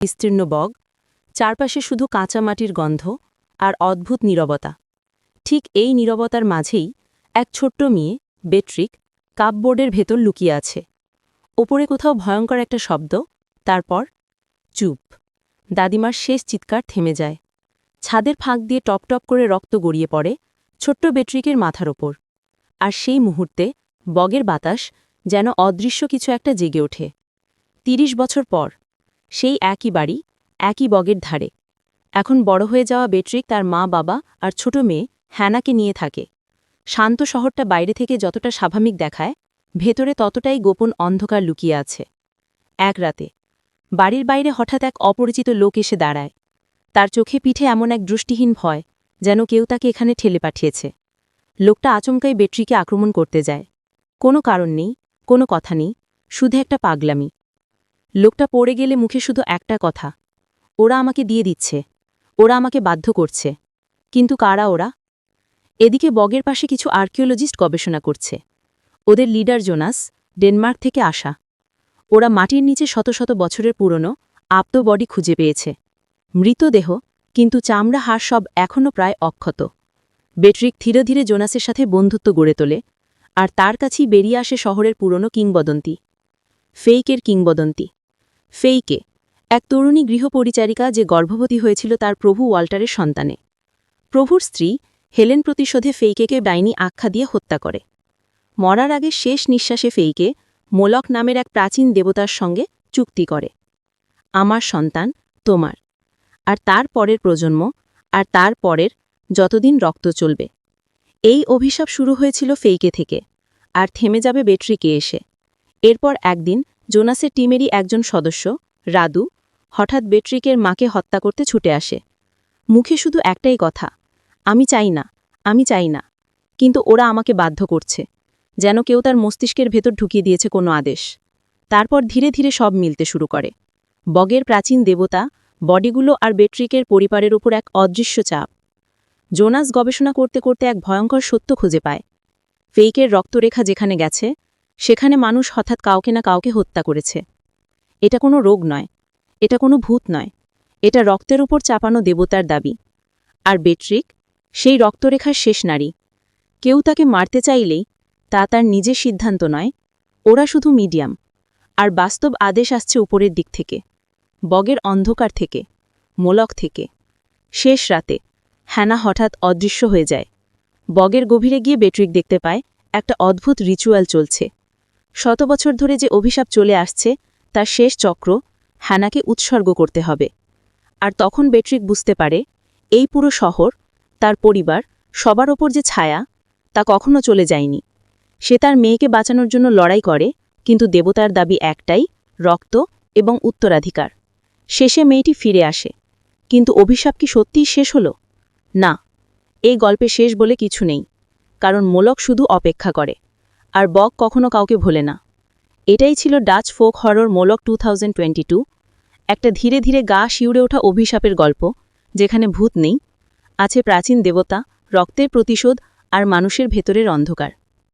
বিস্তীর্ণ বগ, চারপাশে শুধু কাঁচা মাটির গন্ধ আর অদ্ভুত নীরবতা। ঠিক এই নীরবতার মাঝেই এক ছোট্ট মেয়ে, বেট্রিক, কাপবোর্ডের ভেতর লুকিয়ে আছে। ওপরে কোথাও ভয়ঙ্কর একটা শব্দ, তারপর চুপ। দাদিমার শেষ চিৎকার থেমে যায়। ছাদের ফাঁক দিয়ে টপ টপ করে রক্ত গড়িয়ে পড়ে ছোট্ট বেট্রিকের মাথার ওপর। আর সেই মুহূর্তে বগের বাতাস যেন অদৃশ্য কিছু একটা জেগে ওঠে। ৩০ বছর পর সেই একই বাড়ি, একই বগের ধারে। এখন বড় হয়ে যাওয়া বেট্রিক তার মা, বাবা আর ছোট মেয়ে হ্যানাকে নিয়ে থাকে। শান্ত শহরটা বাইরে থেকে যতটা স্বাভাবিক দেখায়, ভেতরে ততটাই গোপন অন্ধকার লুকিয়ে আছে। এক রাতে বাড়ির বাইরে হঠাৎ এক অপরিচিত লোক এসে দাঁড়ায়। তার চোখে পিঠে এমন এক দৃষ্টিহীন ভয়, যেন কেউ তাকে এখানে ঠেলে পাঠিয়েছে। লোকটা আচমকাই বেট্রিকে আক্রমণ করতে যায়। কোনো কারণ নেই, কোনো কথা নেই, শুধু একটা পাগলামি। লোকটা পড়ে গেলে মুখে শুধু একটা কথা, ওরা আমাকে দিয়ে দিচ্ছে, ওরা আমাকে বাধ্য করছে। কিন্তু কারা ওরা? এদিকে বগের পাশে কিছু আর্কিওলজিস্ট গবেষণা করছে। ওদের লিডার জোনাস, ডেনমার্ক থেকে আসা। ওরা মাটির নিচে শত শত বছরের পুরনো আপ্ত বডি খুঁজে পেয়েছে। মৃতদেহ, কিন্তু চামড়া, হাড় সব এখনও প্রায় অক্ষত। বেট্রিক ধীরে ধীরে জোনাসের সাথে বন্ধুত্ব গড়ে তোলে, আর তার কাছেই বেরিয়ে আসে শহরের পুরনো কিংবদন্তি, ফেইকের কিংবদন্তি। ফেইকে, এক তরুণী গৃহপরিচারিকা যে গর্ভবতী হয়েছিল তার প্রভু ওয়াল্টারের সন্তানে। প্রভুর স্ত্রী হেলেন প্রতিশোধে ফেইকেকে ডাইনি আখ্যা দিয়ে হত্যা করে। মরার আগে শেষ নিঃশ্বাসে ফেইকে মোলক নামের এক প্রাচীন দেবতার সঙ্গে চুক্তি করে, আমার সন্তান তোমার, আর তার পরের প্রজন্ম, আর তার পরের যতদিন রক্ত চলবে। এই অভিশাপ শুরু হয়েছিল ফেইকে থেকে, আর থেমে যাবে বেট্রিকে এসে। এরপর একদিন জোনাসের টিমেরই একজন সদস্য, রাদু, হঠাৎ বেট্রিকের মাকে হত্যা করতে ছুটে আসে। মুখে শুধু একটাই কথা, আমি চাই না, আমি চাই না। কিন্তু ওরা আমাকে বাধ্য করছে, যেন কেউ তার মস্তিষ্কের ভেতর ঢুকিয়ে দিয়েছে কোনো আদেশ। তারপর ধীরে ধীরে সব মিলতে শুরু করে। বগের প্রাচীন দেবতা, বডিগুলো আর বেট্রিকের পরিবারের উপর এক অদৃশ্য চাপ। জোনাস গবেষণা করতে করতে এক ভয়ঙ্কর সত্য খুঁজে পায়। ফেইকের রক্তরেখা যেখানে গেছে, সেখানে মানুষ হঠাৎ কাউকে না কাউকে হত্যা করেছে। এটা কোনো রোগ নয়, এটা কোনো ভূত নয়, এটা রক্তের উপর চাপানো দেবতার দাবি। আর বেট্রিক সেই রক্তরেখার শেষ নারী। কেউ তাকে মারতে চাইলেই তা তার নিজের সিদ্ধান্ত নয়, ওরা শুধু মিডিয়াম। আর বাস্তব আদেশ আসছে উপরের দিক থেকে, বগের অন্ধকার থেকে, মোলক থেকে। শেষ রাতে হ্যানা হঠাৎ অদৃশ্য হয়ে যায়। বগের গভীরে গিয়ে বেট্রিক দেখতে পায় একটা অদ্ভুত রিচুয়াল চলছে। শত বছর ধরে যে অভিশাপ চলে আসছে, তার শেষ চক্র হ্যানাকে উৎসর্গ করতে হবে। আর তখন বেট্রিক বুঝতে পারে, এই পুরো শহর, তার পরিবার, সবার ওপর যে ছায়া, তা কখনো চলে যায়নি। সে তার মেয়েকে বাঁচানোর জন্য লড়াই করে, কিন্তু দেবতার দাবি একটাই, রক্ত এবং উত্তরাধিকার। শেষে মেয়েটি ফিরে আসে, কিন্তু অভিশাপ কি সত্যিই শেষ হলো? না, এই গল্পে শেষ বলে কিছু নেই, কারণ মোলক শুধু অপেক্ষা করে, আর বগ কখনো কাউকে ভোলে না। এটাই ছিল ডাচ ফোক হরর মোলক 2022, একটা ধীরে ধীরে গা শিউরে ওঠা অভিশাপের গল্প, যেখানে ভূত নেই, আছে প্রাচীন দেবতা, রক্তের প্রতিশোধ আর মানুষের ভেতরের অন্ধকার।